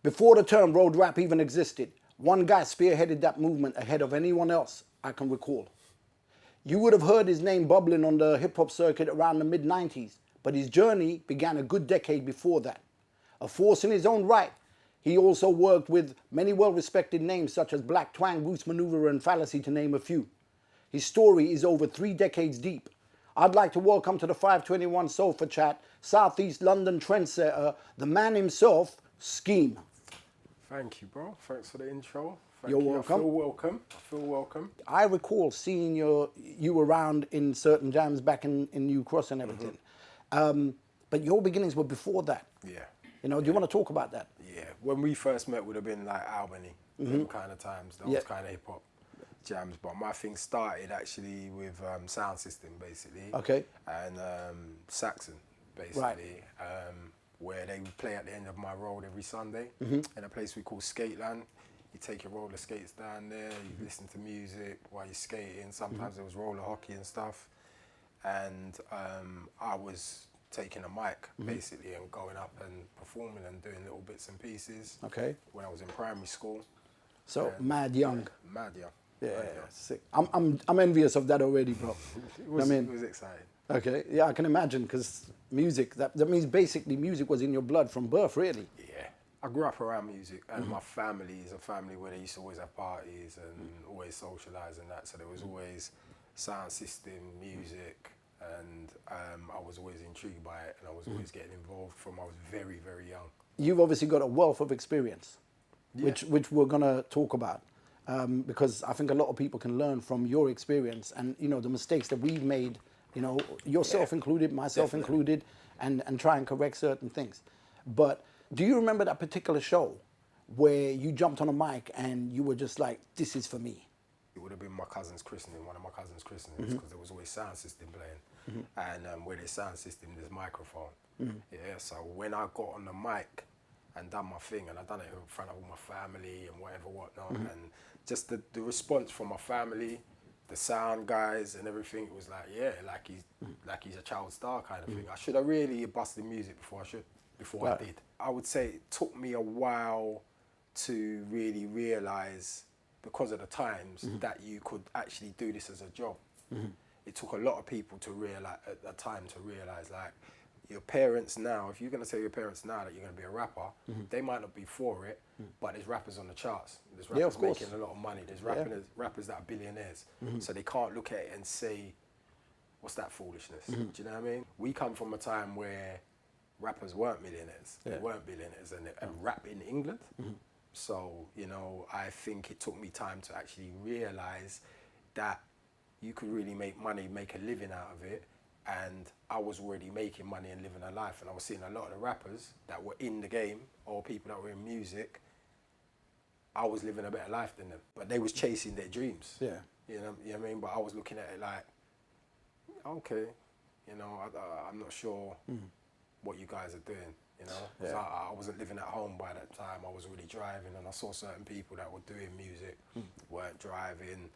Before the term road rap even existed, one guy spearheaded that movement ahead of anyone else I can recall. You would have heard his name bubbling on the hip-hop circuit around the mid-90s, but his journey began a good decade before that. A force in his own right, he also worked with many well-respected names such as Black Twang, Roots Maneuver, and Fallacy, to name a few. His story is over 3 decades deep. I'd like to welcome to the 521 Sofa Chat, Southeast London trendsetter, the man himself, Skeme. Thank you, bro. Thanks for the intro. You're welcome. I feel welcome. I recall seeing you around in certain jams back in New Cross and everything. But your beginnings were before that. Yeah. You know, do you want to talk about that? Yeah. When we first met would have been like Albany, them kind of times. Those kind of hip hop jams. But my thing started actually with sound system, basically. Okay. And Saxon, basically. Right. Where they would play at the end of my road every Sunday in a place we call Skateland. You take your roller skates down there, you listen to music while you're skating. Sometimes there was roller hockey and stuff. And I was taking a mic, basically, and going up and performing and doing little bits and pieces. Okay. When I was in primary school. So, mad young. Yeah, mad young. Yeah, Mad young. sick. I'm envious of that already, bro. It was, I mean, it was exciting. Okay, yeah, I can imagine, because music, that means basically music was in your blood from birth, really. Yeah. I grew up around music, and my family is a family where they used to always have parties and always socialise and that, so there was always sound system, music, and I was always intrigued by it, and I was always getting involved from I was very, very young. You've obviously got a wealth of experience, Yeah. which we're going to talk about, because I think a lot of people can learn from your experience and, you know, the mistakes that we've made, you know, yourself included, myself included, and try and correct certain things. But do you remember that particular show where you jumped on a mic and you were just like, this is for me? It would have been my cousin's christening, one of my cousin's christenings, because there was always sound system playing. And where there's sound system, there's microphone. Yeah, so when I got on the mic and done my thing, and I done it in front of all my family and whatnot, and just the response from my family, the sound guys and everything, it was like, yeah, like he's a child star kind of thing. I should have really busted music before I did. I would say it took me a while to really realise, because of the times, that you could actually do this as a job. It took a lot of people to realise, at the time, to realise, like, your parents now, if you're going to tell your parents now that you're going to be a rapper, they might not be for it, but there's rappers on the charts. There's rappers making a lot of money. There's rappers that are billionaires. So they can't look at it and say, what's that foolishness? Do you know what I mean? We come from a time where rappers weren't millionaires. They weren't billionaires, and rap in England. So, you know, I think it took me time to actually realise that you could really make money, make a living out of it. And I was already making money and living a life, and I was seeing a lot of the rappers that were in the game, or people that were in music, I was living a better life than them, but they was chasing their dreams. Yeah. You know what I mean? But I was looking at it like, okay, you know, I'm not sure what you guys are doing, you know? 'Cause I wasn't living at home by that time. I was already driving, and I saw certain people that were doing music, weren't driving,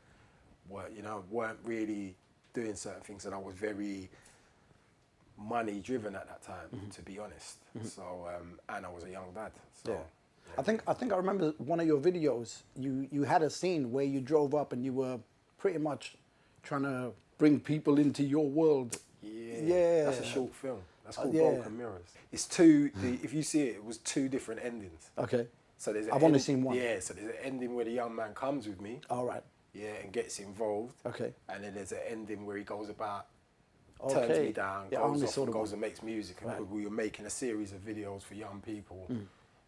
weren't really doing certain things, and I was very money driven at that time, to be honest. So, and I was a young dad. So, Yeah. I think I remember one of your videos. You had a scene where you drove up and you were pretty much trying to bring people into your world. Yeah. That's a short film. That's called Broken Mirrors. It's two. If you see it, it was 2 different endings. Okay. So there's. I've only seen one. Yeah. So there's an ending where the young man comes with me. All right. Yeah, and gets involved. Okay. And then there's an ending where he goes about, turns me down, goes off and goes and makes music. And we were making a series of videos for young people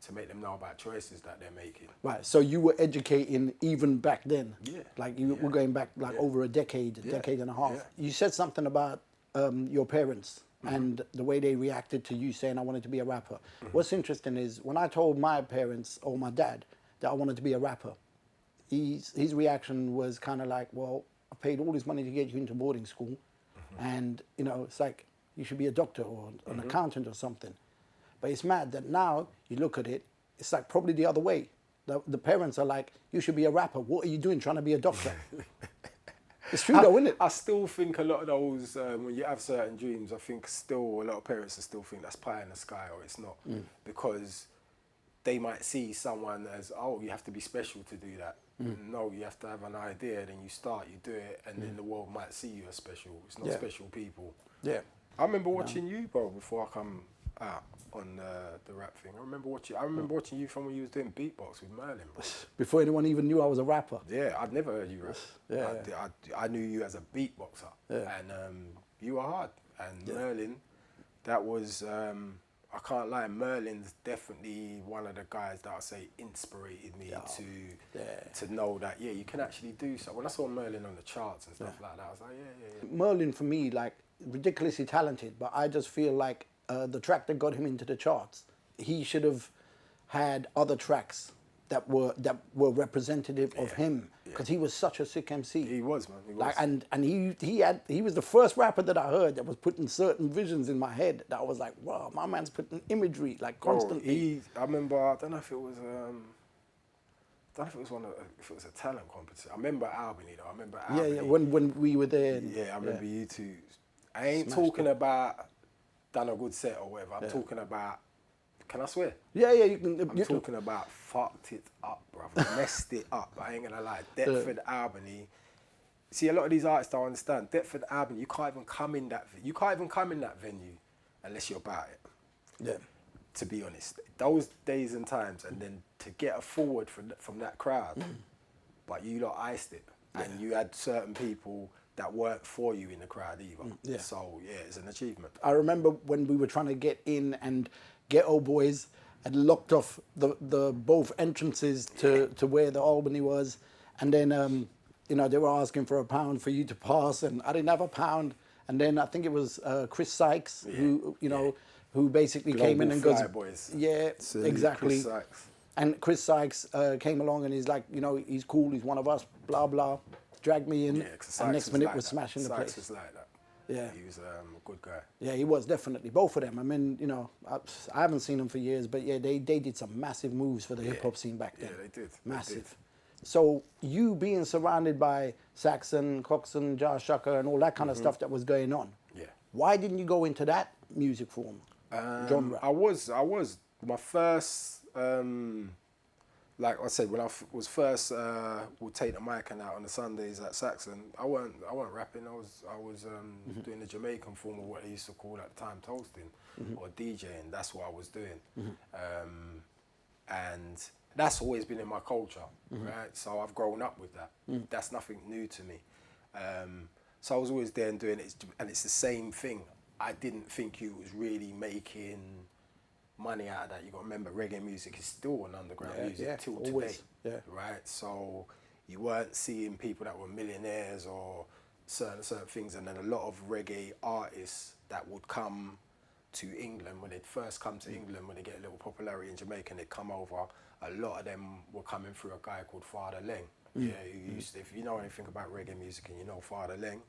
to make them know about choices that they're making. Right, so you were educating even back then? Yeah. Like you were going back like over a decade and a half. Yeah. You said something about your parents and the way they reacted to you saying I wanted to be a rapper. What's interesting is when I told my parents or my dad that I wanted to be a rapper, his reaction was kind of like, well, I paid all this money to get you into boarding school, and you know, it's like you should be a doctor or an accountant or something. But it's mad that now you look at it, it's like probably the other way. The parents are like, you should be a rapper. What are you doing trying to be a doctor? It's true though, isn't it? I still think a lot of those, when you have certain dreams, I think still a lot of parents still think that's pie in the sky or it's not, because they might see someone as, oh, you have to be special to do that. No, you have to have an idea, then you start, you do it, and then the world might see you as special. It's not special people. Yeah. I remember watching you, bro, before I come out on the rap thing. I remember watching you from when you was doing beatbox with Merlin, bro. Before anyone even knew I was a rapper. Yeah, I'd never heard you rap. Yeah. I knew you as a beatboxer, and you were hard. And Merlin, that was, I can't lie, Merlin's definitely one of the guys that I say inspirated me to know that, you can actually do so. When I saw Merlin on the charts and stuff like that, I was like, yeah. Merlin, for me, like, ridiculously talented, but I just feel like the track that got him into the charts, he should have had other tracks that were representative of him, because he was such a sick MC. He was, man. He was. Like, and he was the first rapper that I heard that was putting certain visions in my head that I was like, wow, my man's putting imagery like constantly. I remember, I don't know if it was if it was a talent competition. I remember Albany though. I remember Albany. Yeah, when we were there. I remember you two. I ain't talking about done a good set or whatever. I'm talking about, can I swear? Yeah, you can. I'm talking about fucked it up, brother. Messed it up. I ain't gonna lie. Deptford, Albany. See, a lot of these artists don't understand. Deptford, Albany. You can't even come in that venue unless you're about it. Yeah. To be honest, those days and times, and then to get a forward from that crowd, but you lot iced it, and you had certain people that weren't for you in the crowd either. So it's an achievement. I remember when we were trying to get in, and Ghetto boys had locked off the both entrances to where the Albany was, and then they were asking for £1 for you to pass, and I didn't have £1, and then I think it was Chris Sykes who basically came in and goes, boys. Yeah, exactly. Chris Sykes. And Chris Sykes came along and he's like, he's cool, he's one of us, blah blah, dragged me in, and next minute was smashing the place. Sykes was like that. Yeah, he was a good guy. Yeah, he was definitely, both of them. I mean, I haven't seen them for years, but yeah, they did some massive moves for the hip hop scene back then. Yeah, they did. Massive. They did. So you being surrounded by Saxon, Coxon, Jar Shaka, and all that kind of stuff that was going on. Yeah. Why didn't you go into that music form, genre? I was my first. Like I said, when I was first, would take the mic and out on the Sundays at Saxon. I weren't rapping. I was doing the Jamaican form of what they used to call at the time toasting or DJing. That's what I was doing, and that's always been in my culture, right? So I've grown up with that. That's nothing new to me. So I was always there and doing it, and it's the same thing. I didn't think you was really making money out of that. You got to remember, reggae music is still an underground music till always. today, right? So you weren't seeing people that were millionaires or certain things, and then a lot of reggae artists that would come to England, when they'd first come to England, when they get a little popularity in Jamaica and they'd come over, a lot of them were coming through a guy called Father Leng. Yeah, who used to, if you know anything about reggae music and you know Father Leng,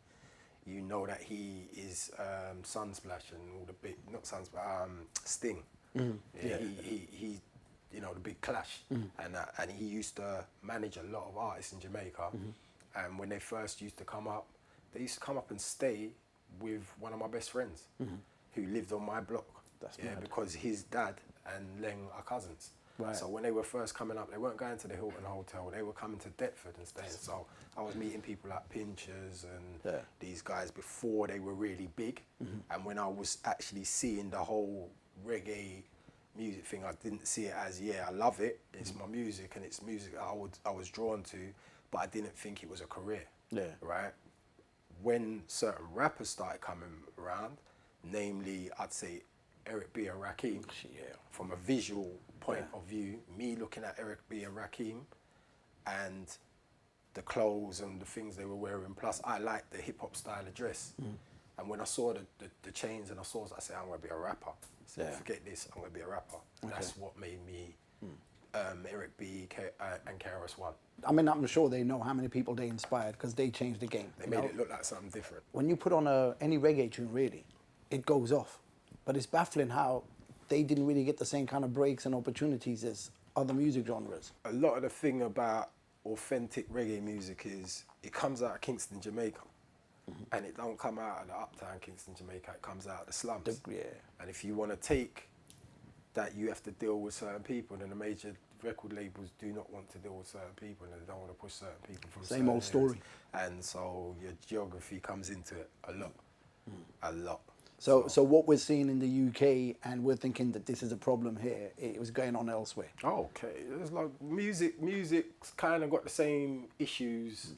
you know that he is Sunsplash and all the big, not Sunsplash, Sting. He the big Clash, and he used to manage a lot of artists in Jamaica. And when they first used to come up, they used to come up and stay with one of my best friends who lived on my block. That's mad. Because his dad and Leng are cousins. Right. So when they were first coming up, they weren't going to the Hilton Hotel. They were coming to Deptford and staying. So I was meeting people like Pinchers and these guys before they were really big. And when I was actually seeing the whole reggae music thing, I didn't see it as, I love it. It's my music, and it's music I was drawn to, but I didn't think it was a career. Yeah. Right? When certain rappers started coming around, namely, I'd say Eric B and Rakim, from a visual point of view, me looking at Eric B and Rakim and the clothes and the things they were wearing, plus I liked the hip hop style of dress. And when I saw the chains and I said, I'm going to be a rapper. I said, forget this, I'm going to be a rapper. Okay. That's what made me Eric B and KRS-One. I mean, I'm sure they know how many people they inspired, because they changed the game. They made it look like something different. When you put on any reggae tune, really, it goes off. But it's baffling how they didn't really get the same kind of breaks and opportunities as other music genres. A lot of the thing about authentic reggae music is it comes out of Kingston, Jamaica. And it don't come out of the uptown Kingston, Jamaica, it comes out of the slums. And if you want to take that you have to deal with certain people, and the major record labels do not want to deal with certain people, and they don't want to push certain people from Same old certain areas. story. And so your geography comes into it a lot, a lot. So what we're seeing in the UK, and we're thinking that this is a problem here, it was going on elsewhere. Oh, okay. It's like music's kind of got the same issues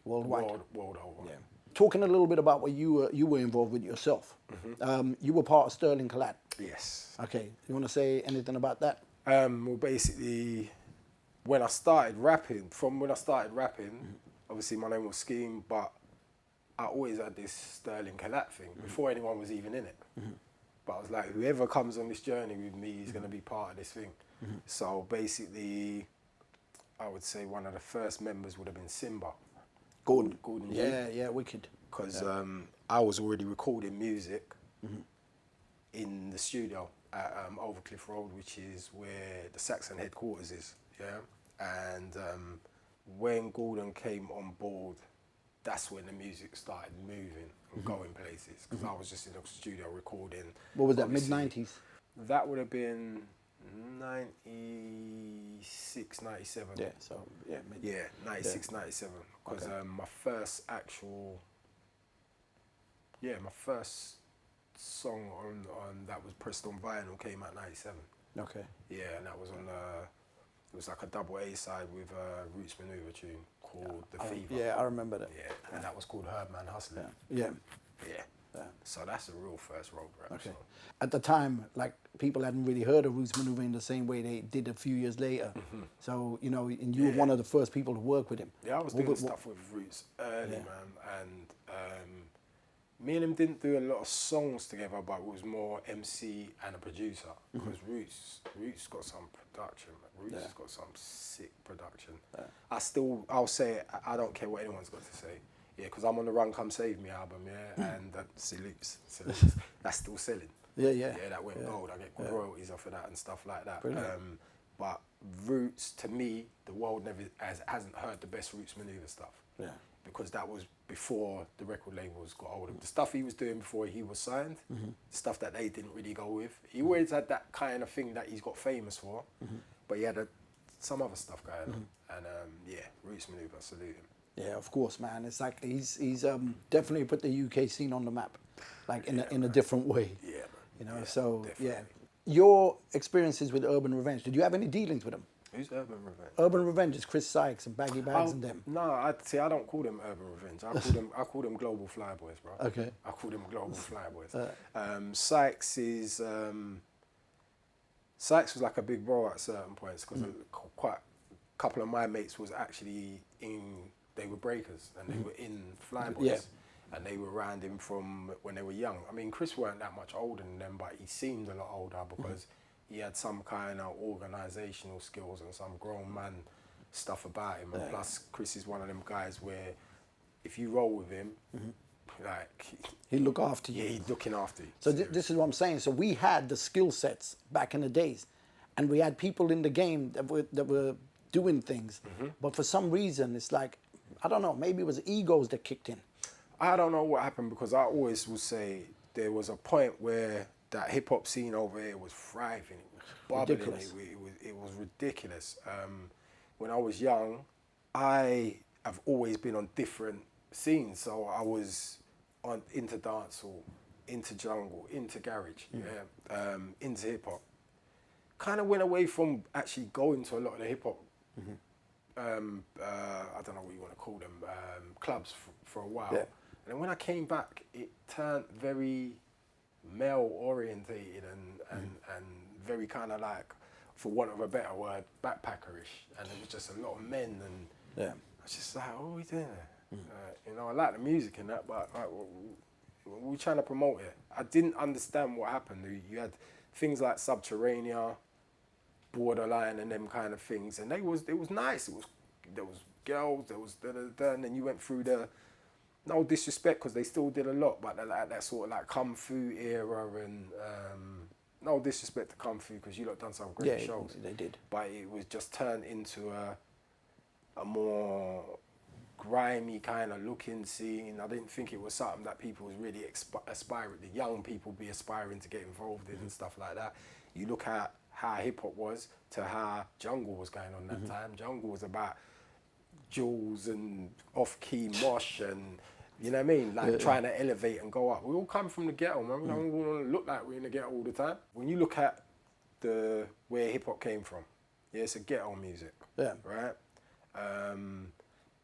Worldwide. world over. Yeah. Talking a little bit about what you were involved with yourself. You were part of Sterling Collab. Yes. Okay. You want to say anything about that? Well, basically, when I started rapping, obviously my name was Skeme, but I always had this Sterling Collab thing before anyone was even in it. But I was like, whoever comes on this journey with me is going to be part of this thing. So basically, I would say one of the first members would have been Simba. Gordon G. Yeah, wicked. Because I was already recording music in the studio at Overcliff Road, which is where the Saxon headquarters is. Yeah, and when Gordon came on board, that's when the music started moving and going places. Because I was just in the studio recording. What was that? Mid-90s. That would have been 96, 97. Yeah. So yeah. 96, 97. Because my first song on that was pressed on vinyl came out 97. Okay. Yeah, and that was on it was like a double A side with a Roots Maneuver tune called The Fever. Yeah, I remember that. Yeah, and that was called Herdman Hustling. Yeah. So that's a real first road rap. Okay. So. At the time, like, people hadn't really heard of Roots Maneuver in the same way they did a few years later. So, you know, and you were one of the first people to work with him. Yeah, I was doing stuff with Roots early, man. And me and him didn't do a lot of songs together, but it was more MC and a producer. Because Roots got some production. Roots has got some sick production. I'll say it, I don't care what anyone's got to say. Yeah, because I'm on the Run Come Save Me album, and that salutes. That's still selling. Yeah, that went gold. I get good royalties off of that and stuff like that. Brilliant. But Roots, to me, the world hasn't heard the best Roots Maneuver stuff. Yeah. Because that was before the record labels got hold of him. The stuff he was doing before he was signed, stuff that they didn't really go with. He always had that kind of thing that he's got famous for, but he had some other stuff going on. And Roots Maneuver, I salute him. Yeah, of course, man. It's like he's definitely put the UK scene on the map, like in a different way. Yeah, man. You know, yeah, so definitely. yeah. Your experiences with Urban Revenge, did you have any dealings with them? Who's Urban Revenge? Urban Revenge is Chris Sykes and Baggy Bags and them. No, I don't call them Urban Revenge. I call them Global Flyboys, bro. Okay. I call them Global Flyboys. Sykes was like a big bro at certain points because quite a couple of my mates was actually they were breakers and they were in Flyboys. And they were around him from when they were young. I mean, Chris weren't that much older than them, but he seemed a lot older because he had some kind of organisational skills and some grown man stuff about him. And plus, Chris is one of them guys where if you roll with him, like... He'd look after you. Yeah, he's looking after you. So this is what I'm saying. So we had the skill sets back in the days, and we had people in the game that were doing things. But for some reason, it's like, I don't know, maybe it was egos that kicked in. I don't know what happened because I always would say there was a point where that hip hop scene over here was thriving. It was bubbling. Ridiculous. It was ridiculous. When I was young, I have always been on different scenes. So I was into dancehall, into jungle, into garage, into hip hop. Kind of went away from actually going to a lot of the hip hop. I don't know what you want to call them, clubs for a while. Yeah. And then when I came back, it turned very male orientated and very kind of like, for want of a better word, backpackerish. And it was just a lot of men and I was just like, what are we doing there? You know, I like the music and that, but like, we're trying to promote it. I didn't understand what happened. You had things like Subterranea, Borderline and them kind of things. And it was nice. There was girls, there was da-da-da, and then you went through the, no disrespect because they still did a lot, but that sort of like Kung Fu era and no disrespect to Kung Fu because you lot done some great shows. They did. But it was just turned into a more grimy kind of looking scene. I didn't think it was something that people was really aspiring, the young people be aspiring to get involved in and stuff like that. You look at how hip hop was to how jungle was going on that time. Jungle was about jewels and off-key mosh and, you know what I mean? Like trying to elevate and go up. We all come from the ghetto, man. We don't want to look like we're in the ghetto all the time. When you look at where hip hop came from, yeah, it's a ghetto music, right?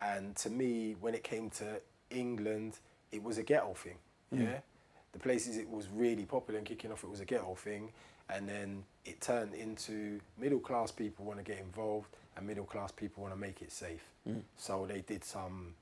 And to me, when it came to England, it was a ghetto thing, yeah? The places it was really popular and kicking off, it was a ghetto thing. And then it turned into middle class people want to get involved and middle class people want to make it safe. So they did some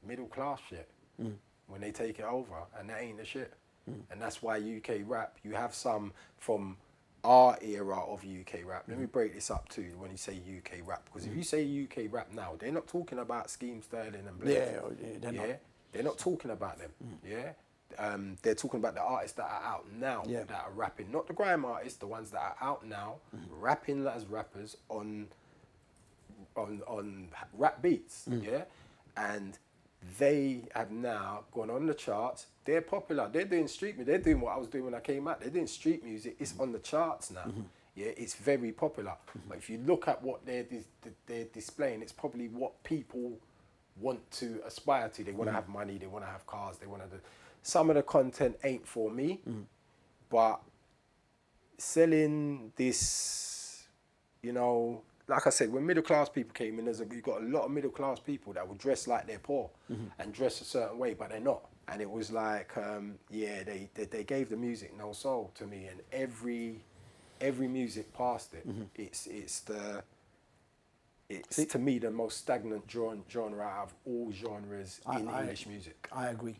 middle class shit when they take it over, and that ain't the shit. And that's why UK rap, you have some from our era of UK rap. Let me break this up too when you say UK rap, because if you say UK rap now, they're not talking about Skeme, Sterling and Blake. They're not talking about them. They're talking about the artists that are out now that are rapping, not the grime artists, the ones that are out now rapping as rappers on rap beats, and they have now gone on the charts. They're popular. They're doing street music. They're doing what I was doing when I came out. They're doing street music. It's on the charts now. It's very popular. But if you look at what they're displaying, it's probably what people want to aspire to. They want to have money. They want to have cars. They want to do. Some of the content ain't for me, but selling this, you know, like I said, when middle class people came in, you've got a lot of middle class people that will dress like they're poor and dress a certain way, but they're not. And it was like, they gave the music no soul to me, and every music past it. It's to me the most stagnant genre out of all genres in English music. I agree.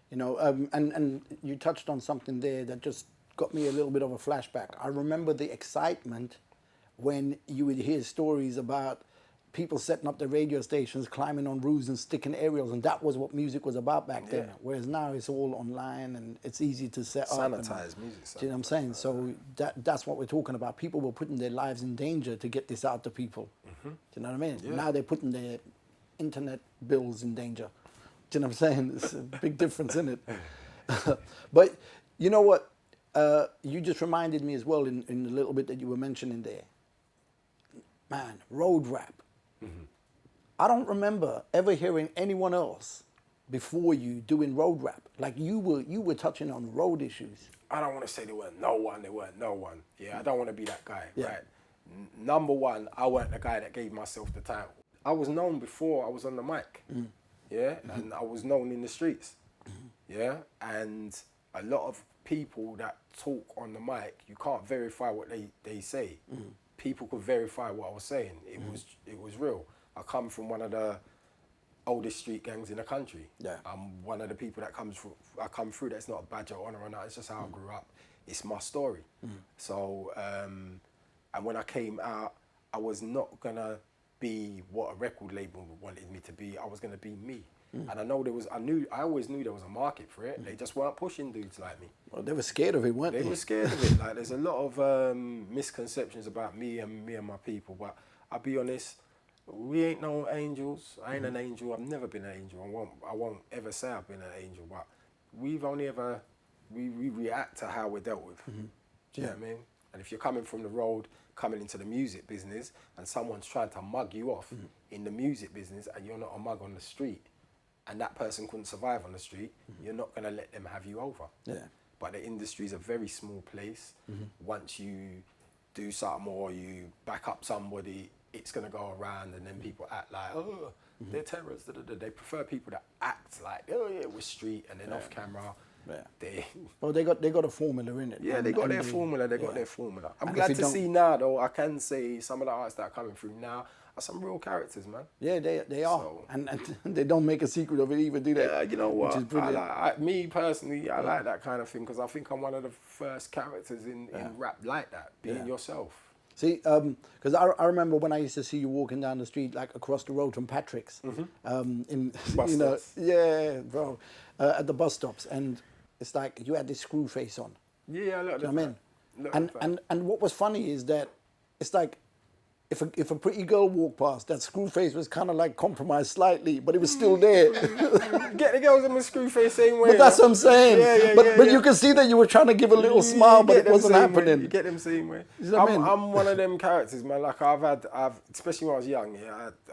You know, and you touched on something there that just got me a little bit of a flashback. I remember the excitement when you would hear stories about people setting up the radio stations, climbing on roofs and sticking aerials, and that was what music was about back then. Whereas now it's all online and it's easy to set up. Sanitized music. Do you know what I'm saying? So that's what we're talking about. People were putting their lives in danger to get this out to people. Do you know what I mean? Yeah. Now they're putting their internet bills in danger. Do you know what I'm saying? There's a big difference in it. But you know what? You just reminded me as well in the little bit that you were mentioning there. Man, road rap. I don't remember ever hearing anyone else before you doing road rap. Like you were touching on road issues. I don't want to say there weren't no one. Yeah, I don't want to be that guy. Right. Number one, I weren't the guy that gave myself the title. I was known before I was on the mic. And I was known in the streets. And a lot of people that talk on the mic, you can't verify what they say. People could verify what I was saying. It was real. I come from one of the oldest street gangs in the country. I'm one of the people that I come through. That's not a badge of honor or not. It's just how I grew up. It's my story. So, and when I came out, I was not gonna be what a record label wanted me to be. I was gonna be me. And I always knew there was a market for it. They just weren't pushing dudes like me. Well, they were scared of it, weren't they? They were scared of it. Like, there's a lot of misconceptions about me and my people. But I'll be honest, we ain't no angels. I ain't an angel. I've never been an angel. I won't ever say I've been an angel. But we've only ever, we react to how we're dealt with. Do you know what I mean? And if you're coming from the road, coming into the music business, and someone's trying to mug you off in the music business, and you're not a mug on the street, and that person couldn't survive on the street, you're not going to let them have you over. But the industry is a very small place. Once you do something or you back up somebody, it's going to go around, and then people act like, oh, they're terrorists. They prefer people that act like, oh yeah, we're street, and then off camera, they got a formula in it. Yeah, they got their formula. They got their formula. I'm glad to see now, though. I can say some of the artists that are coming through now are some real characters, man. Yeah, they are, so, and they don't make a secret of it either, do they? Yeah, you know what? Me personally, I like that kind of thing because I think I'm one of the first characters in rap like that, being yourself. See, because I remember when I used to see you walking down the street, like across the road from Patrick's, in bus stops. Bro, at the bus stops, and it's like you had this screw face on. Yeah, I look at that. And what was funny is that it's like if a pretty girl walked past, that screw face was kind of like compromised slightly, but it was still there. Get the girls in the screw face same way. But that's what I'm saying. But Yeah. you can see that you were trying to give a little smile, but it wasn't happening. You get them same way. You know what I mean? I'm one of them characters, man. Like I've especially when I was young,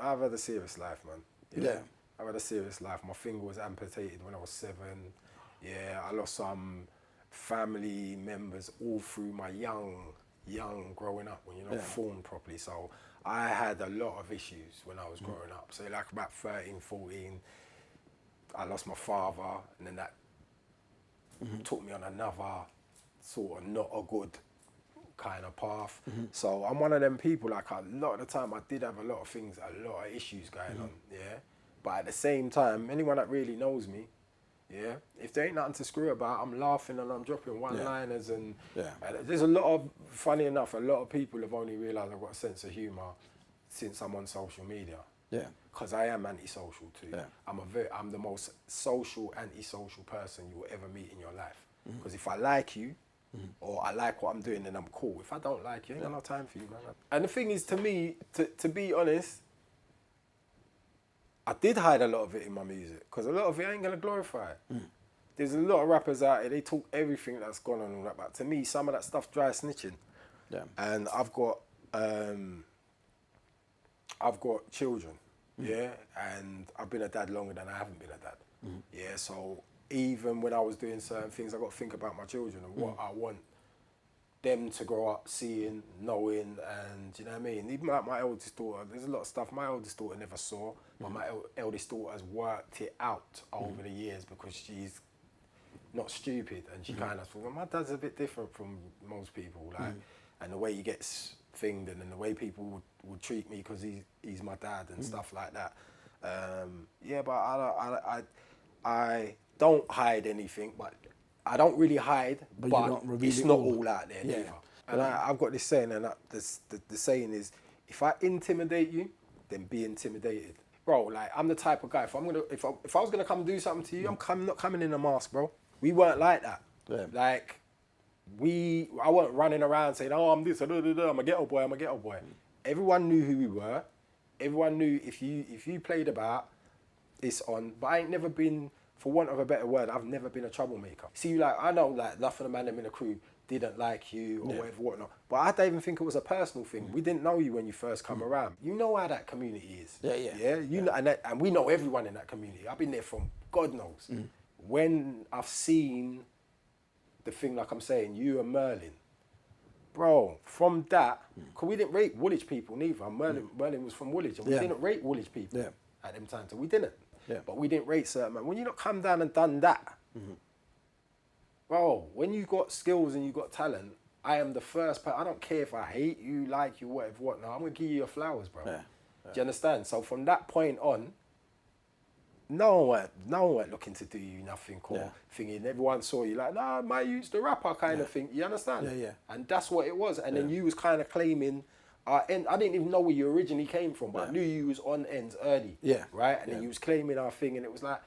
I've had a serious life, man. Yeah. I've had a serious life. My finger was amputated when I was 7. Yeah, I lost some family members all through my young growing up when you're not formed properly. So I had a lot of issues when I was growing up. So like about 13, 14, I lost my father, and then that took me on another sort of not a good kind of path. So I'm one of them people, like a lot of the time I did have a lot of things, a lot of issues going on, yeah? But at the same time, anyone that really knows me, yeah, if there ain't nothing to screw about, I'm laughing and I'm dropping one-liners and there's a lot of, funny enough, a lot of people have only realised I've got a sense of humour since I'm on social media. Yeah. Because I am antisocial too. Yeah. I'm the most social, antisocial person you will ever meet in your life. Because if I like you, or I like what I'm doing, then I'm cool. If I don't like you, I ain't got no time for you, man. And the thing is, to me, to be honest, I did hide a lot of it in my music, because a lot of it I ain't gonna glorify it. There's a lot of rappers out here, they talk everything that's gone on and all that, but to me, some of that stuff dry snitching. Yeah. And I've got children, yeah, and I've been a dad longer than I haven't been a dad. Yeah, so even when I was doing certain things, I got to think about my children and what I want them to grow up seeing, knowing, and you know what I mean? Even like my eldest daughter, there's a lot of stuff my eldest daughter never saw, but my eldest daughter has worked it out over the years because she's not stupid, and she kind of thought, well, my dad's a bit different from most people, like, and the way he gets thinged and then the way people would treat me because he's my dad and stuff like that. Yeah, but I don't hide anything, but I don't really hide, but it's not all out there either. And I've got this saying, and the saying is, if I intimidate you, then be intimidated. Bro, like, I'm the type of guy, if I was gonna come do something to you, I'm not coming in a mask, bro. We weren't like that. Yeah. Like, I wasn't running around saying, oh, I'm this, I'm a ghetto boy, I'm a ghetto boy. Everyone knew who we were. Everyone knew if you played about, it's on. But I ain't never been, for want of a better word, I've never been a troublemaker. See, like, I know, like, enough of the man them in the crew didn't like you or whatever, whatnot. But I don't even think it was a personal thing. We didn't know you when you first come around. You know how that community is. Yeah. You know, and we know everyone in that community. I've been there from God knows. When I've seen the thing, like I'm saying, you and Merlin, bro, from that, because we didn't rate Woolwich people neither. Merlin was from Woolwich, and we didn't rate Woolwich people at them times, so we didn't. Yeah. But we didn't rate certain man. When you not come down and done that, bro, when you got skills and you got talent, I am the first person. I don't care if I hate you, like you, whatever, whatnot. I'm gonna give you your flowers, bro. Do you understand? So from that point on, no one went looking to do you nothing or thinking. Everyone saw you like, nah, my youth's the rapper kind of thing. You understand? Yeah. And that's what it was. And then you was kind of claiming. I didn't even know where you originally came from, but I knew you was on ends early. Yeah. Right? And then you was claiming our thing, and it was like,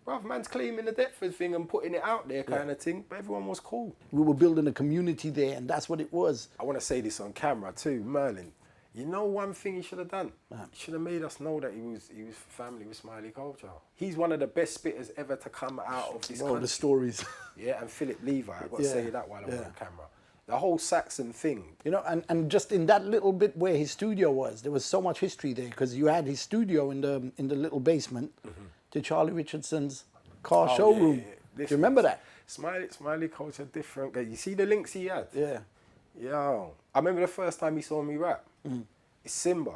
bruv, man's claiming the Deptford thing and putting it out there kind of thing, but everyone was cool. We were building a community there, and that's what it was. I want to say this on camera too, Merlin. You know one thing he should have done? He should have made us know that he was family with Smiley Culture. He's one of the best spitters ever to come out of this country. The stories. Yeah, and Philip Levi, I've got to say that while I'm on camera. The whole Saxon thing. You know, and just in that little bit where his studio was, there was so much history there, because you had his studio in the little basement to Charlie Richardson's car showroom. Do you remember that? Smiley Culture, different. You see the links he had? Yeah. Yo, I remember the first time he saw me rap. It's Simba.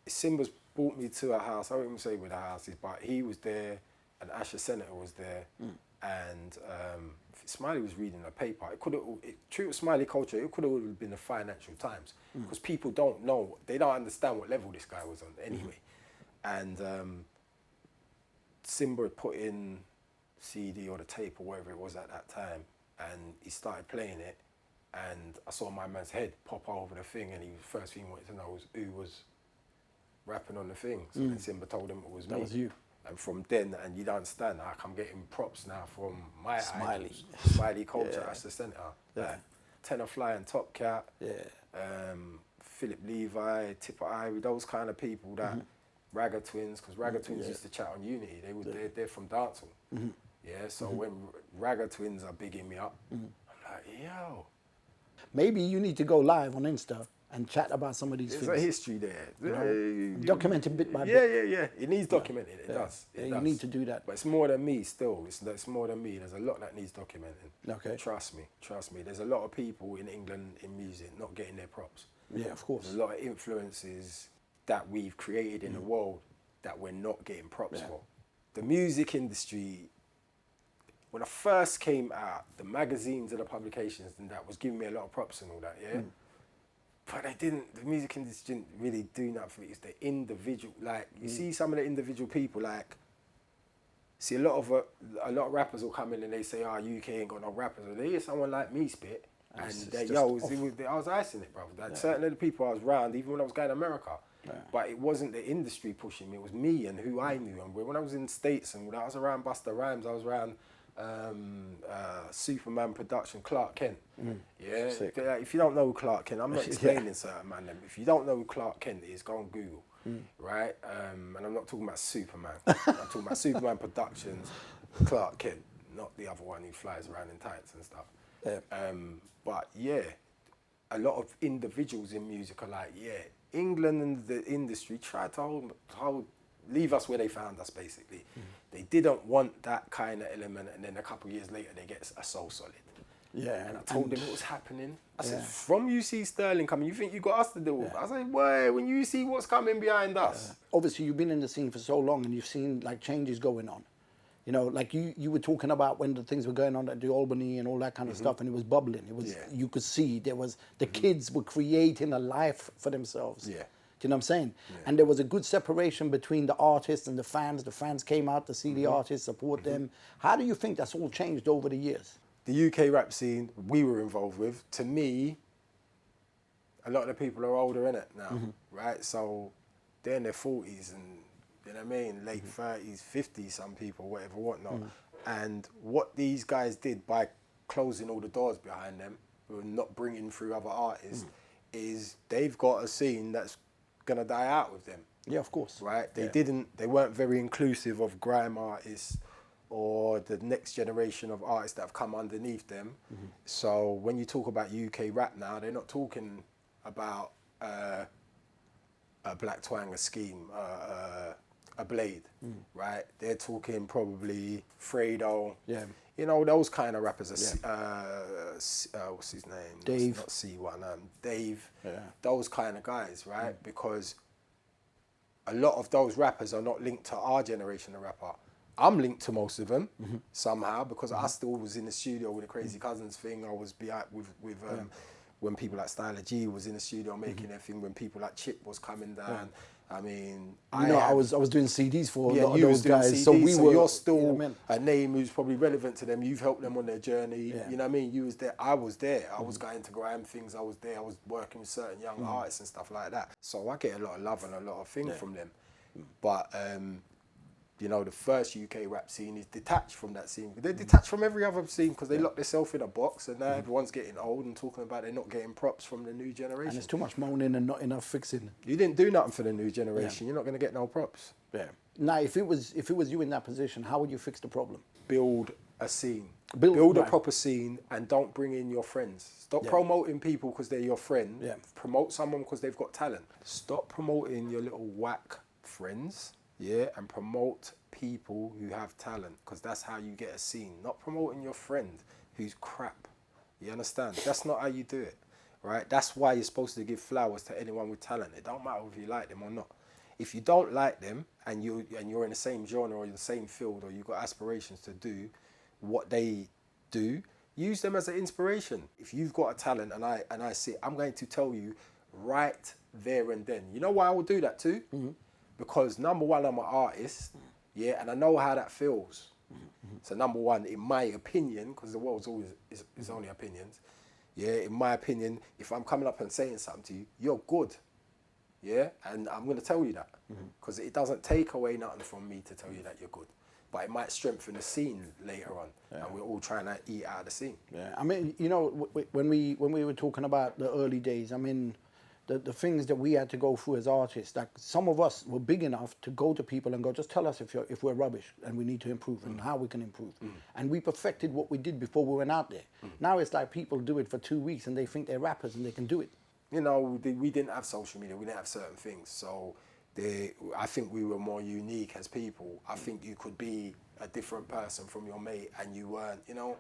Simba's brought me to a house. I won't even say where the house is, but he was there, and Asher Senator was there, and Smiley was reading a paper. True to Smiley Culture, it could have been the Financial Times, because people don't know, they don't understand what level this guy was on anyway. And Simba had put in CD or the tape or whatever it was at that time, and he started playing it. And I saw my man's head pop over the thing, and first thing he wanted to know was who was rapping on the thing. So then Simba told him it was me. That was you. And from then, and you don't understand, like, I'm getting props now from my idols. Smiley Culture, that's the centre. Tenor Fly and Top Cat. Philip Levi, Tipper Irie, those kind of people that Ragga Twins, because Ragga Twins used to chat on Unity. They're from dancehall. Yeah, so when Ragga Twins are bigging me up, I'm like, yo. Maybe you need to go live on Insta and chat about some of these There's things. a history there. Document it bit by bit. Yeah. It needs documenting. It does. You need to do that. But it's more than me still. It's more than me. There's a lot that needs documenting. Okay. Trust me. There's a lot of people in England in music not getting their props. Yeah, of course. There's a lot of influences that we've created in the world that we're not getting props for. The music industry, when I first came out, the magazines and the publications and that was giving me a lot of props and all that, yeah? But the music industry didn't really do nothing for me. It's the individual, like, you see some of the individual people, like, see a lot of rappers will come in and they say, UK ain't got no rappers. Or they hear someone like me spit, and I was icing it, bro. Like, certain of the people I was around, even when I was going to America, but it wasn't the industry pushing me, it was me and who I knew. And when I was in the States and when I was around Busta Rhymes, I was around Superman production, Clark Kent. Yeah, if you don't know who Clark Kent, I'm not explaining certain man. If you don't know who Clark Kent is, go on Google, right? And I'm not talking about Superman. I'm talking about Superman Productions, Clark Kent, not the other one who flies around in tights and stuff. But yeah, a lot of individuals in music are like, England and the industry tried to leave us where they found us, basically. They didn't want that kind of element, and then a couple of years later they get a Soul Solid. Yeah. And I told them what was happening. I said, from UC Sterling coming, you think you got us to deal with? I said, why? When you see what's coming behind us. Obviously, you've been in the scene for so long, and you've seen like changes going on. You know, like you were talking about when the things were going on at the Albany and all that kind of stuff, and it was bubbling. It was you could see there was the kids were creating a life for themselves. Yeah. Do you know what I'm saying? Yeah. And there was a good separation between the artists and the fans. The fans came out to see the artists, support them. How do you think that's all changed over the years? The UK rap scene we were involved with, to me, a lot of the people are older in it now, right? So they're in their 40s and, you know what I mean, late 30s, 50s, some people, whatever, whatnot. And what these guys did by closing all the doors behind them, and not bringing through other artists, is they've got a scene that's gonna die out with them. Yeah, of course. Right? They weren't very inclusive of grime artists or the next generation of artists that have come underneath them. So when you talk about UK rap now, they're not talking about a Black Twang, a Skeme, a Blade, right? They're talking probably Fredo. Yeah. You know, those kind of rappers are, what's his name? Dave. Not C1, Dave. Yeah. Those kind of guys, right? Because a lot of those rappers are not linked to our generation of rapper. I'm linked to most of them somehow because I still was in the studio with the Crazy Cousins thing. I was with when people like Styler G was in the studio making their thing, when people like Chip was coming down. I mean, I was doing CDs for a lot of those guys, CDs, so you're still a name who's probably relevant to them. You've helped them on their journey. Yeah. You know what I mean? You was there. I was there. I was going to grime things. I was there. I was working with certain young artists and stuff like that. So I get a lot of love and a lot of things from them. But you know, the first UK rap scene is detached from that scene. They're detached from every other scene because they lock themselves in a box, and now everyone's getting old and talking about they're not getting props from the new generation. And there's too much moaning and not enough fixing. You didn't do nothing for the new generation. You're not going to get no props. Yeah. Now, if it was you in that position, how would you fix the problem? Build a scene. Build a proper scene, and don't bring in your friends. Stop promoting people because they're your friend. Yeah. Promote someone because they've got talent. Stop promoting your little whack friends. Yeah, and promote people who have talent, because that's how you get a scene. Not promoting your friend who's crap. You understand? That's not how you do it, right? That's why you're supposed to give flowers to anyone with talent. It don't matter if you like them or not. If you don't like them and you're in the same genre or in the same field, or you've got aspirations to do what they do, use them as an inspiration. If you've got a talent and I say, I'm going to tell you right there and then. You know why I will do that too? Because number one, I'm an artist, and I know how that feels. So number one, in my opinion, because the world's always is only opinions, in my opinion, if I'm coming up and saying something to you, you're good, and I'm going to tell you that, because it doesn't take away nothing from me to tell you that you're good, but it might strengthen the scene later on, and we're all trying to eat out of the scene. Yeah, I mean, you know, when we were talking about the early days, I mean, the things that we had to go through as artists. Like some of us were big enough to go to people and go, just tell us if we're rubbish and we need to improve and how we can improve. And we perfected what we did before we went out there. Now it's like people do it for 2 weeks and they think they're rappers and they can do it. You know, we didn't have social media, we didn't have certain things. So I think we were more unique as people. I think you could be a different person from your mate and you weren't, you know.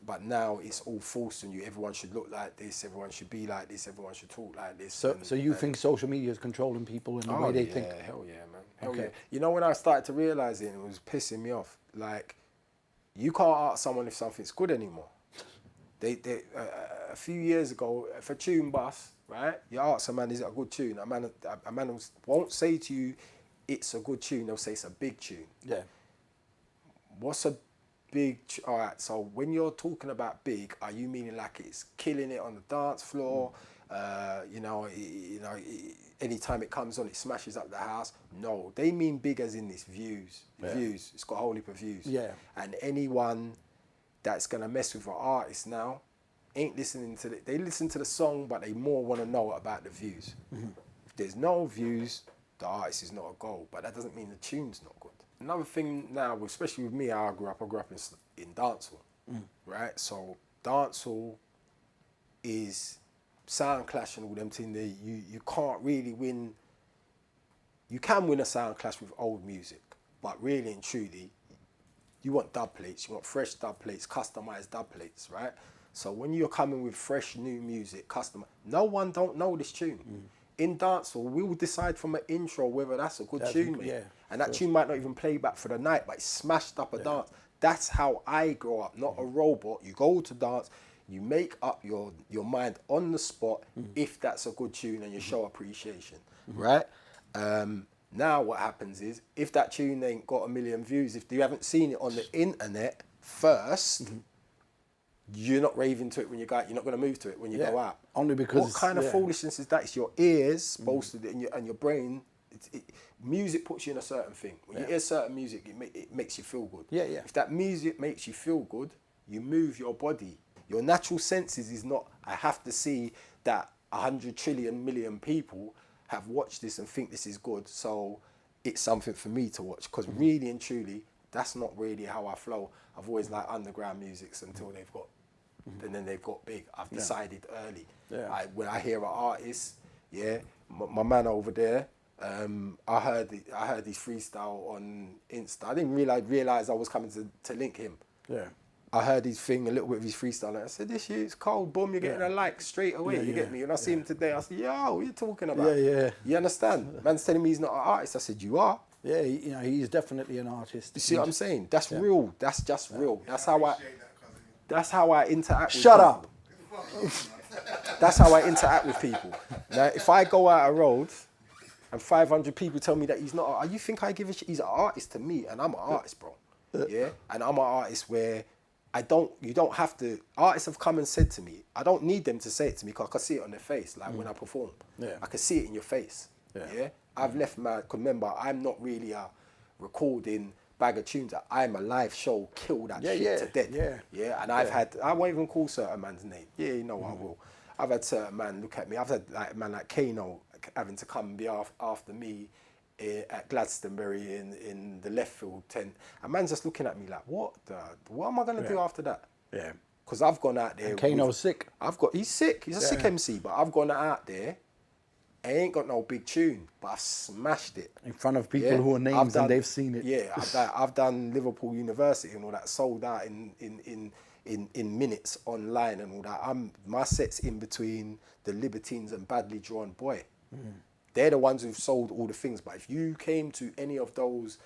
But now it's all forced on you. Everyone should look like this, everyone should be like this, everyone should talk like this. So you think social media is controlling people in the way they think? Hell yeah, man. Hell yeah. You know, when I started to realise it, it was pissing me off. Like, you can't ask someone if something's good anymore. A few years ago, if a tune bust, right, you ask a man, is it a good tune? A man won't say to you, it's a good tune, they'll say it's a big tune. Yeah. What's a big, all right, so when you're talking about big, are you meaning like it's killing it on the dance floor? Anytime it comes on, it smashes up the house? No, they mean big as in this views. Views, it's got a whole heap of views. Yeah. And anyone that's gonna mess with an artist now ain't listening to they listen to the song, but they more wanna know about the views. If there's no views, the artist is not a goal, but that doesn't mean the tune's not good. Another thing now, especially with me, how I grew up in dancehall, right? So dancehall is sound clash and all them things. You can't really win. You can win a sound clash with old music, but really and truly, you want dub plates, you want fresh dub plates, customized dub plates, right? So when you're coming with fresh new music, no one don't know this tune. In dancehall, we will decide from an intro whether that's a good tune, mate. Yeah, and that tune might not even play back for the night, but it's smashed up a dance. That's how I grew up, not a robot. You go to dance, you make up your mind on the spot if that's a good tune and you show appreciation, right? Now what happens is, if that tune ain't got 1 million views, if you haven't seen it on the internet first, you're not raving to it when you go out. You're not going to move to it when you go out. Only because... What kind of foolishness is that? It's your ears supposed to, and your brain. Music puts you in a certain thing. When you hear certain music, it makes you feel good. Yeah, yeah. If that music makes you feel good, you move your body. Your natural senses is not, I have to see that 100 trillion million people have watched this and think this is good, so it's something for me to watch. Because really and truly, that's not really how I flow. I've always liked underground musics until they've got, and then they've got big. I've decided early. Yeah. When I hear an artist, my man over there, I heard his freestyle on Insta. I didn't realize I was coming to link him. Yeah. I heard his thing, a little bit of his freestyle, and I said, this shit's cold, boom, you're getting a like straight away, you get me? And I see him today, I said, yo, what are you talking about? Yeah. You understand? Man's telling me he's not an artist. I said, you are? Yeah, he's definitely an artist. You see what I'm saying? That's real. That's just real. That's how I interact with Shut up. That's how I interact with people. Now, if I go out a road and 500 people tell me that he's not, you think I give a shit? He's an artist to me, and I'm an artist, bro. Yeah? And I'm an artist where you don't have to, artists have come and said to me, I don't need them to say it to me because I can see it on their face, like when I perform. Yeah. I can see it in your face. Yeah? I've left because remember, I'm not really a recording bag of tunes. I'm a live show, kill that shit to death. Yeah? And I won't even call certain man's name. Yeah, you know I will. I've had certain man look at me. I've had like a man like Kano having to come and be after me at Glastonbury in the left field tent. A man's just looking at me like, what am I going to do after that? Yeah. Because I've gone out there. And Kano's sick. He's sick. He's a sick MC, but I've gone out there. I ain't got no big tune, but I've smashed it. In front of people who are names and they've seen it. Yeah, I've done Liverpool University and all that, sold out in minutes online and all that. My set's in between the Libertines and Badly Drawn Boy. They're the ones who've sold all the things. But if you came to any of those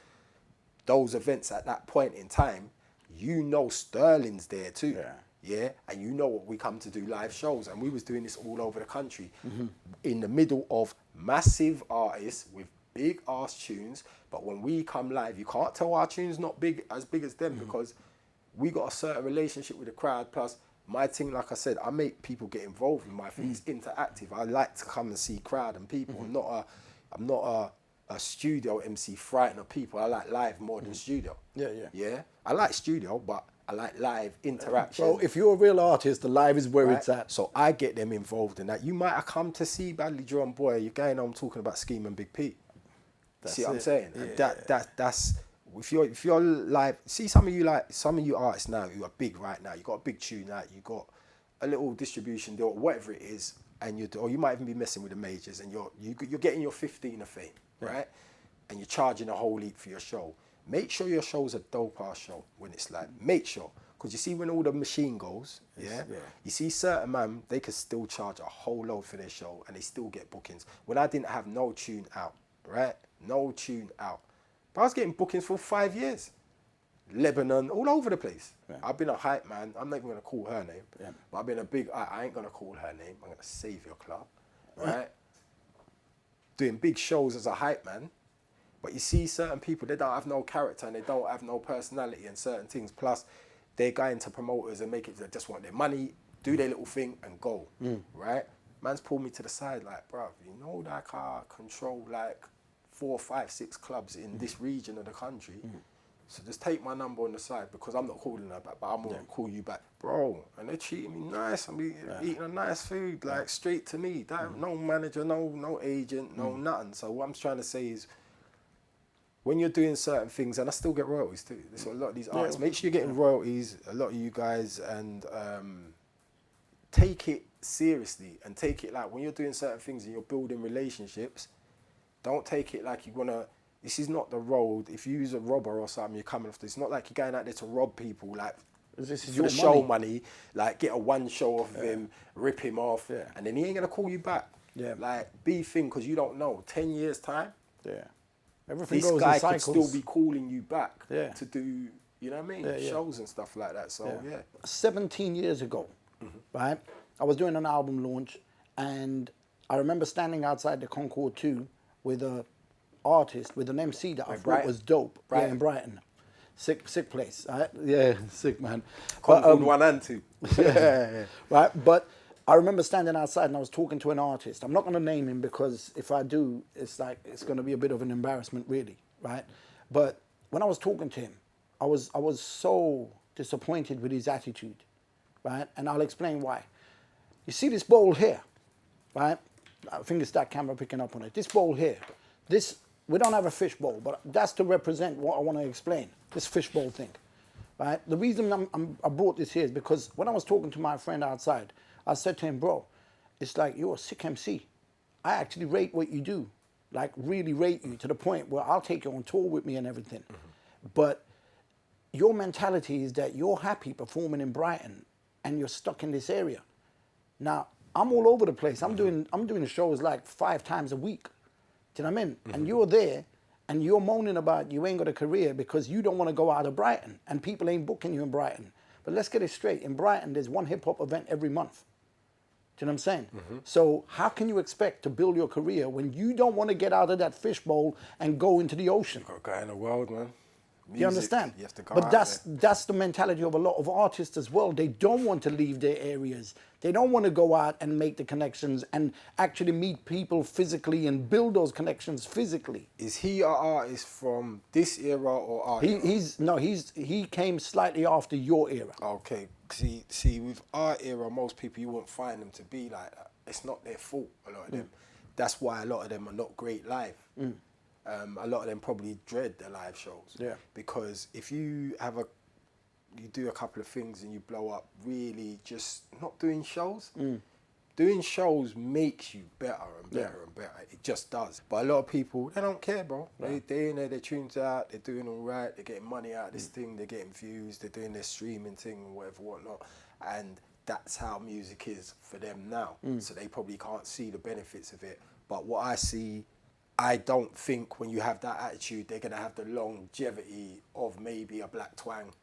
events at that point in time, you know Sterling's there too. Yeah, and you know what we come to do, live shows, and we was doing this all over the country, in the middle of massive artists with big ass tunes. But when we come live, you can't tell our tunes not as big as them because we got a certain relationship with the crowd. Plus, my thing, like I said, I make people get involved with my thing. It's interactive. I like to come and see crowd and people. I'm not a studio MC frightened of people. I like live more than studio. Yeah. I like studio, but I like live interaction. So if you're a real artist, the live is where right? it's at. So I get them involved in that. You might have come to see Badly Drawn Boy. You're going on talking about Skeme and Big Pete. See what I'm saying? Yeah. And that's if you're live. See some of you artists now who are big right now. You got a big tune out. You got a little distribution deal, whatever it is, and you might even be messing with the majors, and you're getting your 15 of fame, right? And you're charging a whole heap for your show. Make sure your show's a dope ass show when it's live. Make sure. Because you see when all the machine goes, you see certain man, they can still charge a whole load for their show and they still get bookings. When I didn't have no tune out, right? No tune out. But I was getting bookings for 5 years. Lebanon, all over the place. Yeah. I've been a hype man. I'm not even going to call her name. But I've been a big, I ain't going to call her name. I'm going to save your club, right? Doing big shows as a hype man. But you see certain people, they don't have no character and they don't have no personality and certain things. Plus, they're going to promoters and make it, they just want their money, do their little thing and go, right? Man's pulled me to the side like, bruv, you know like I control like 4, 5, 6 clubs in this region of the country. So just take my number on the side because I'm not calling her back, but I'm gonna call you back. Bro, and they're treating me nice. I'm eating a nice food, like straight to me. No manager, no agent, no nothing. So what I'm trying to say is, when you're doing certain things, and I still get royalties too. There's a lot of these artists. Make sure you're getting royalties, a lot of you guys, and take it seriously and take it like when you're doing certain things and you're building relationships, don't take it like you wanna, this is not the road. If you use a robber or something, you're coming off this. It's not like you're going out there to rob people, like this is for your the show money, like get a one show off of him, rip him off, and then he ain't gonna call you back. Like be thing, because you don't know. 10 years time, everything this goes guy in could cycles. still be calling you back Yeah. to do, you know what I mean, shows and stuff like that. So 17 years ago, right? I was doing an album launch, and I remember standing outside the Concord 2 with a artist, with an MC that I thought was dope. Yeah, in Brighton. Sick place. Right? Yeah, sick man. Concord 1 and 2. Right, but I remember standing outside and I was talking to an artist. I'm not going to name him because if I do, it's going to be a bit of an embarrassment, really, right? But when I was talking to him, I was so disappointed with his attitude, right? And I'll explain why. You see this bowl here, right? I think it's that camera picking up on it. This bowl here, we don't have a fish bowl, but that's to represent what I want to explain, this fish bowl thing, right? The reason I brought this here is because when I was talking to my friend outside, I said to him, bro, it's like you're a sick MC. I actually rate what you do, like really rate you to the point where I'll take you on tour with me and everything. But your mentality is that you're happy performing in Brighton and you're stuck in this area. Now, I'm all over the place. I'm doing shows like 5 times a week. Do you know what I mean? And you're there and you're moaning about you ain't got a career because you don't want to go out of Brighton and people ain't booking you in Brighton. But let's get it straight. In Brighton, there's one hip-hop event every month. Do you know what I'm saying? So how can you expect to build your career when you don't want to get out of that fishbowl and go into the ocean? You've got to go in the world, man. Music, you understand? You have to go but out that's the mentality of a lot of artists as well. They don't want to leave their areas. They don't want to go out and make the connections and actually meet people physically and build those connections physically. Is he an artist from this era or our era? He came slightly after your era. Okay. See, with our era, most people, you won't find them to be like that. It's not their fault, a lot of them. That's why a lot of them are not great live. A lot of them probably dread their live shows. Yeah. Because if you do a couple of things and you blow up, really just not doing shows. Doing shows makes you better and better and better. It just does. But a lot of people, they don't care, bro. They're in there, their tunes out, they're doing all right, they're getting money out of this thing, they're getting views, they're doing their streaming thing and whatnot. And that's how music is for them now. So they probably can't see the benefits of it. But what I see, I don't think when you have that attitude, they're gonna have the longevity of maybe a Black Twang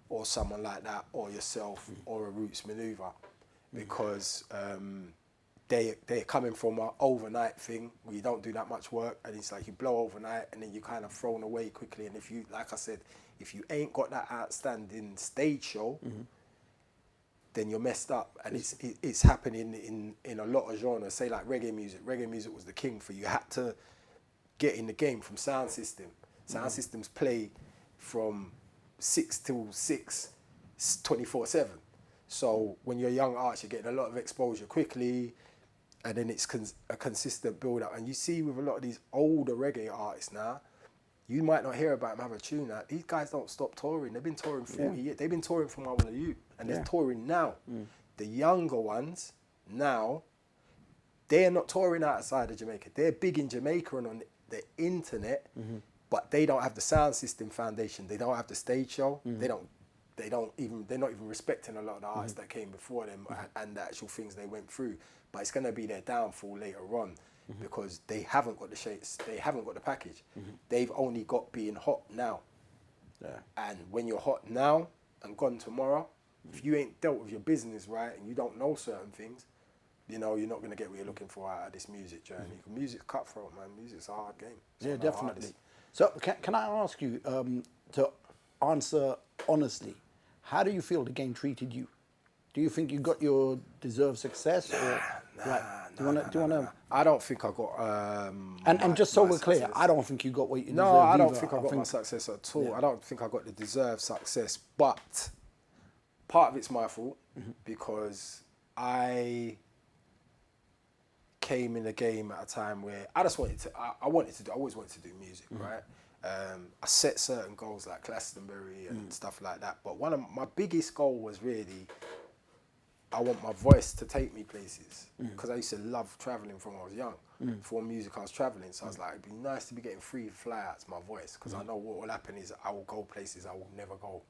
or someone like that, or yourself, or a Roots Maneuver, because they're coming from an overnight thing where you don't do that much work, and it's like you blow overnight and then you're kind of thrown away quickly. And if you, like I said, if you ain't got that outstanding stage show, then you're messed up. And it's happening in a lot of genres. Say like reggae music. Reggae music was the king for you. Had to get in the game from sound system. Sound systems play from 6 till 6, 24/7. So when you're a young artist, you're getting a lot of exposure quickly, and then it's a consistent build-up. And you see with a lot of these older reggae artists now, you might not hear about them have a tune out. These guys don't stop touring. They've been touring 40 years. They've been touring from I was a youth, and they're touring now. The younger ones now, they're not touring outside of Jamaica. They're big in Jamaica and on the internet, but they don't have the sound system foundation. They don't have the stage show. They're not even respecting a lot of the artists that came before them and the actual things they went through. But it's going to be their downfall later on because they haven't got the shapes, they haven't got the package. They've only got being hot now. And when you're hot now and gone tomorrow, if you ain't dealt with your business right and you don't know certain things, you know, you're not going to get what you're looking for out of this music journey. Music's cutthroat, man. Music's a hard game. It's definitely. So can I ask you to answer honestly, how do you feel the game treated you? Do you think you got your deserved success? Do you want to? I don't think I got. And just so we're clear, I don't think you got what you deserved. No, I don't think I got my success at all. I don't think I got the deserved success. But part of it's my fault because I came in the game at a time where I just wanted to. I always wanted to do music, right? I set certain goals like Glastonbury and stuff like that. But one of my biggest goal was really, I want my voice to take me places because I used to love traveling from when I was young. For music, I was traveling, so I was like, it'd be nice to be getting free fly-outs my voice because I know what will happen is I will go places I will never go.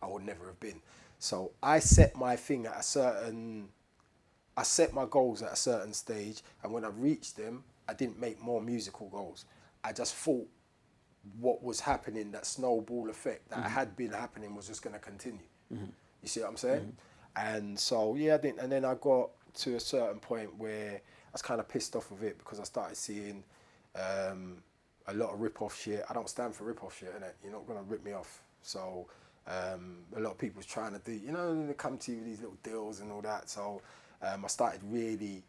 I would never have been. So I set my thing at I set my goals at a certain stage, and when I reached them, I didn't make more musical goals. I just thought what was happening, that snowball effect that had been happening was just going to continue. You see what I'm saying? And so, yeah, I didn't. And then I got to a certain point where I was kind of pissed off with it because I started seeing a lot of rip-off shit. I don't stand for rip-off shit, innit? You're not going to rip me off. So a lot of people's trying to do, you know, they come to you with these little deals and all that. So I started really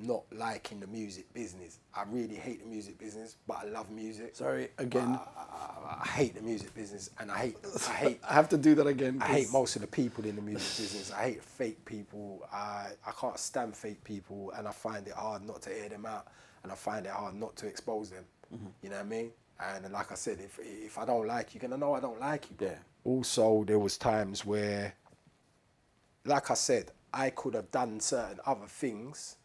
not liking the music business. I really hate the music business, but I love music. Sorry, again. I hate the music business, and I hate. I have to do that again. I hate most of the people in the music business. I hate fake people. I can't stand fake people, and I find it hard not to air them out, and I find it hard not to expose them. You know what I mean? And like I said, if I don't like you, you're gonna know I don't like you. Bro. Also, there was times where, like I said, I could have done certain other things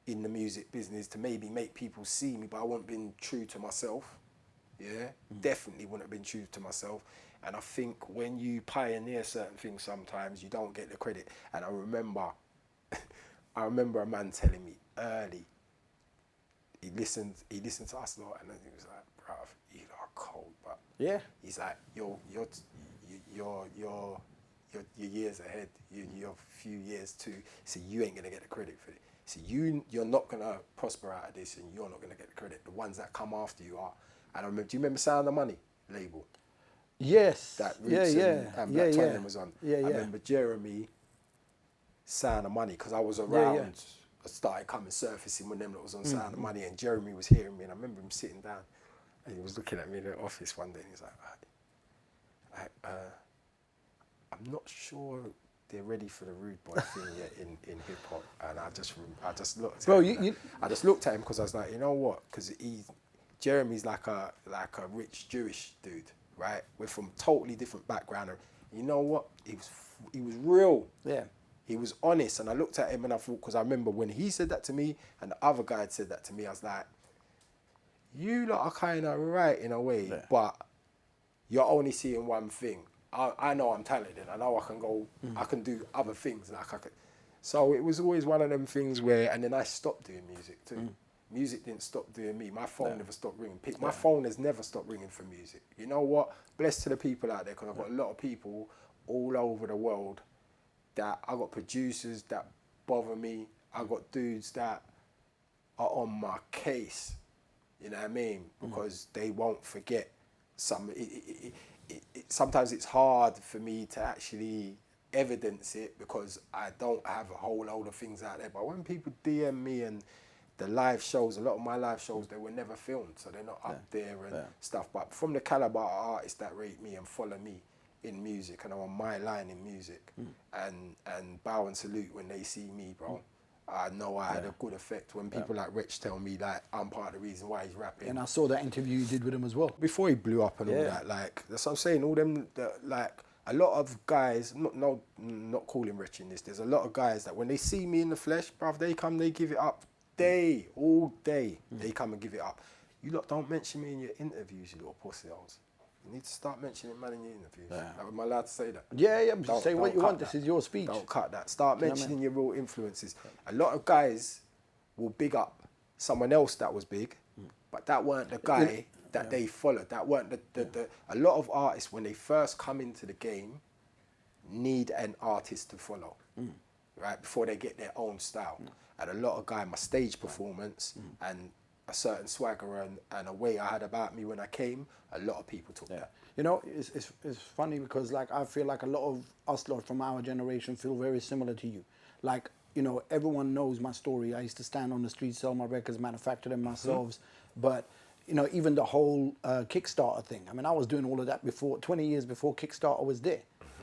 in the music business to maybe make people see me, but I wouldn't been true to myself. Definitely wouldn't have been true to myself. And I think when you pioneer certain things, sometimes you don't get the credit. And I remember a man telling me early, he listened to us lot, and then he was like, bruv, you are cold, but he's like, you're years ahead, you're a few years too, so you ain't gonna get the credit for it. So you're not gonna prosper out of this, and you're not gonna get the credit. The ones that come after you are. And I remember, do you remember Sound of Money label? Yes. That Roots and Black Twain was on. I remember Jeremy, Sound of Money, because I was around. I started coming surfacing when them that was on Sound of Money, and Jeremy was hearing me, and I remember him sitting down, and he was looking at me in the office one day, and he's like, I'm not sure they're ready for the rude boy thing yet in hip hop, and I just looked. Bro, I just looked at him because I was like, you know what? Because Jeremy's like a rich Jewish dude, right? We're from totally different background. And you know what? He was real. Yeah. He was honest, and I looked at him and I thought, because I remember when he said that to me and the other guy had said that to me, I was like, you lot are kind of right in a way, but you're only seeing one thing. I know I'm talented. I know I can go, I can do other things. So it was always one of them things where, and then I stopped doing music too. Music didn't stop doing me. My phone never stopped ringing. My phone has never stopped ringing for music. You know what? Blessed to the people out there, because I've got a lot of people all over the world that I got producers that bother me. I got dudes that are on my case. You know what I mean? Because they won't forget some. Sometimes it's hard for me to actually evidence it because I don't have a whole load of things out there. But when people DM me and the live shows, a lot of my live shows, they were never filmed, so they're not up there and stuff. But from the caliber of artists that rate me and follow me, in music and I'm on my line in music and bow and salute when they see me, bro. I know I had a good effect when people like Rich tell me that I'm part of the reason why he's rapping. And I saw that interview you did with him as well. Before he blew up and all that, like, that's what I'm saying, all them, like, a lot of guys, not calling Rich in this, there's a lot of guys that when they see me in the flesh, bruv, they come, they give it up. All day, they come and give it up. You lot don't mention me in your interviews, you little pussy holes. You need to start mentioning man in your interviews. Like, am I allowed to say that? Yeah, but say what you want. That. This is your speech. Don't cut that. Start mentioning your real influences. A lot of guys will big up someone else that was big, but that weren't the guy that they followed. That weren't the a lot of artists, when they first come into the game, need an artist to follow, right? Before they get their own style. And a lot of guys, my stage performance and a certain swagger and a way I had about me when I came, a lot of people took that. You know, it's funny because like I feel like a lot of us lot from our generation feel very similar to you. Like, you know, everyone knows my story. I used to stand on the street, sell my records, manufacture them myself. But, you know, even the whole Kickstarter thing. I mean, I was doing all of that before, 20 years before Kickstarter was there.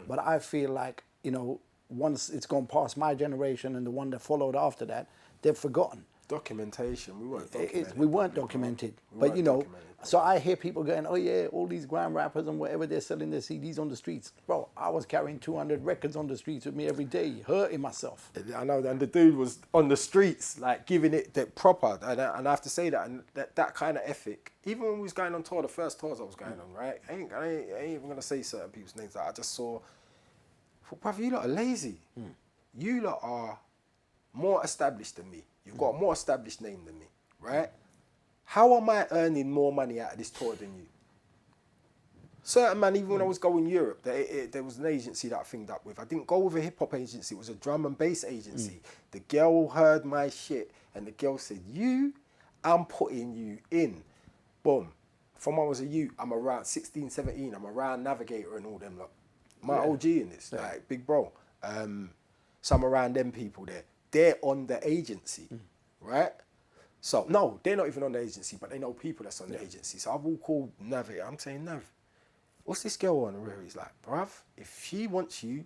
But I feel like, you know, once it's gone past my generation and the one that followed after that, they've forgotten. Documentation, we weren't documented. We weren't documented. But, you know, so I hear people going, oh yeah, all these grime rappers and whatever, they're selling their CDs on the streets. Bro, I was carrying 200 records on the streets with me every day, hurting myself. I know, and the dude was on the streets, like giving it the proper, and I have to say that, and that kind of ethic, even when we was going on tour, the first tours I was going on, right? I ain't even gonna say certain people's names. Like, I just saw, bruv, you lot are lazy. You lot are more established than me. You've got a more established name than me, right? How am I earning more money out of this tour than you? Certain man, even when I was going Europe, there was an agency that I thinked up with. I didn't go with a hip hop agency, it was a drum and bass agency. The girl heard my shit and the girl said, I'm putting you in. Boom. From when I was a youth, I'm around 16, 17, I'm around Navigator and all them lot. My OG in this, like big bro. So I'm around them people there. They're on the agency, right? So, no, they're not even on the agency, but they know people that's on the agency. So I've all called Nav. I'm saying, Nav, what's this girl on? Where he's like, bruv, if she wants you,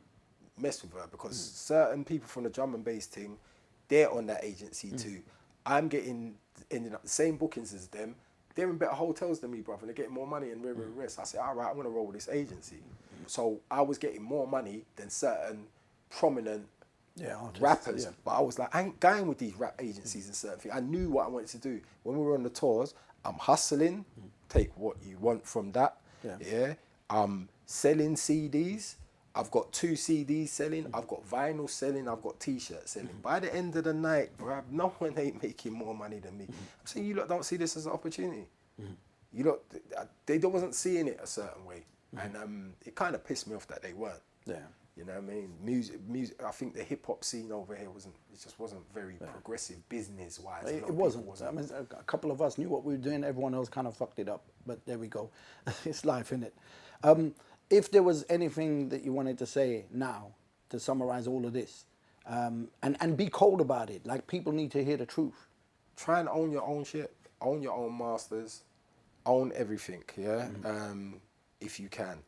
mess with her. Because certain people from the drum and bass team, they're on that agency too. I'm ending up the same bookings as them. They're in better hotels than me, bruv, and they're getting more money and rest. I said, all right, I'm going to roll with this agency. So I was getting more money than certain prominent rappers, but I was like, I ain't going with these rap agencies and certain things. I knew what I wanted to do. When we were on the tours, I'm hustling, take what you want from that. I'm selling CDs. I've got 2 CDs selling, I've got vinyl selling, I've got t-shirts selling. By the end of the night, bro, no one ain't making more money than me. I'm saying, you lot don't see this as an opportunity. You lot, they wasn't seeing it a certain way. And it kind of pissed me off that they weren't. You know what I mean? Music. I think the hip hop scene over here just wasn't very progressive business wise. It wasn't. I mean, a couple of us knew what we were doing. Everyone else kind of fucked it up. But there we go. It's life, innit? If there was anything that you wanted to say now to summarize all of this, and be cold about it, like people need to hear the truth. Try and own your own shit. Own your own masters. Own everything. Yeah. If you can.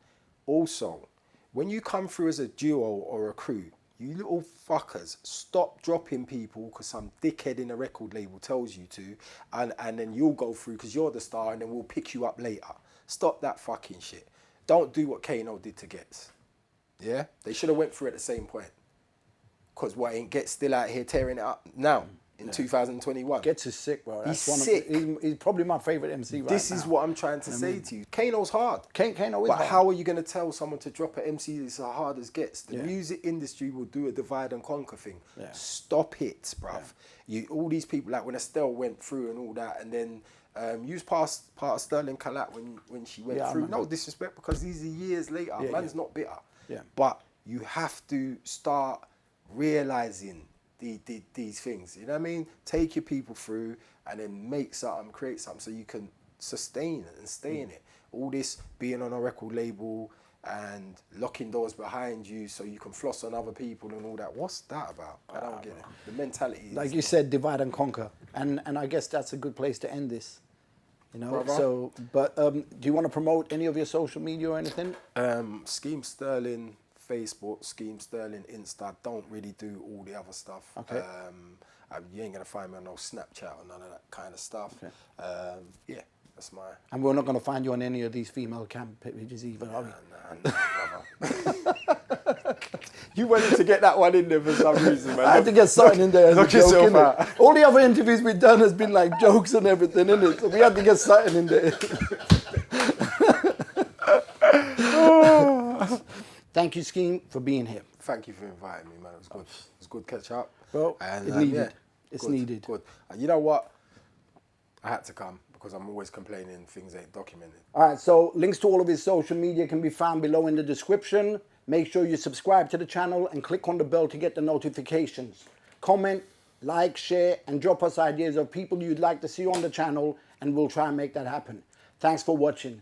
Also, when you come through as a duo or a crew, you little fuckers, stop dropping people because some dickhead in a record label tells you to, and then you'll go through because you're the star and then we'll pick you up later. Stop that fucking shit. Don't do what Kano did to Gets. Yeah? They should have went through at the same point. Because what ain't Gets still out here tearing it up now in 2021. Gets is sick, bro. He's sick. He's probably my favourite MC right now. This is what I'm trying to say to you. Kano's hard. Kano is hard. But how are you going to tell someone to drop an MC that's as hard as Gets? The music industry will do a divide and conquer thing. Stop it, bruv. All these people, like when Estelle went through and all that, and then you was part of Sterling Kalat when she went through. No disrespect, because these are years later. Man's not bitter. But you have to start realising these things, you know what I mean? Take your people through and then make something, create something so you can sustain it and stay in it. All this being on a record label and locking doors behind you so you can floss on other people and all that. What's that about? I don't get it. The mentality is... Like you said, divide and conquer. And I guess that's a good place to end this. You know, Brother. so, but do you want to promote any of your social media or anything? Skeme Sterling, Facebook, Skeme Sterling, Insta. Don't really do all the other stuff. Okay. You ain't gonna find me on no Snapchat or none of that kind of stuff. Okay. Yeah, that's my. And we're not going to find you on any of these female camp pages either, are we? Nah, brother. You wanted to get that one in there for some reason, man. I had to get something in there as a knock joke, yourself innit? out. All the other interviews we've done has been like jokes and everything, innit? So we had to get something in there. Thank you, Skeme, for being here. Thank you for inviting me, man. It was good. It was good catch up. Well, and, it's needed. Yeah, It's good, needed. Good. And you know what? I had to come because I'm always complaining things ain't documented. All right, so links to all of his social media can be found below in the description. Make sure you subscribe to the channel and click on the bell to get the notifications. Comment, like, share, and drop us ideas of people you'd like to see on the channel, and we'll try and make that happen. Thanks for watching.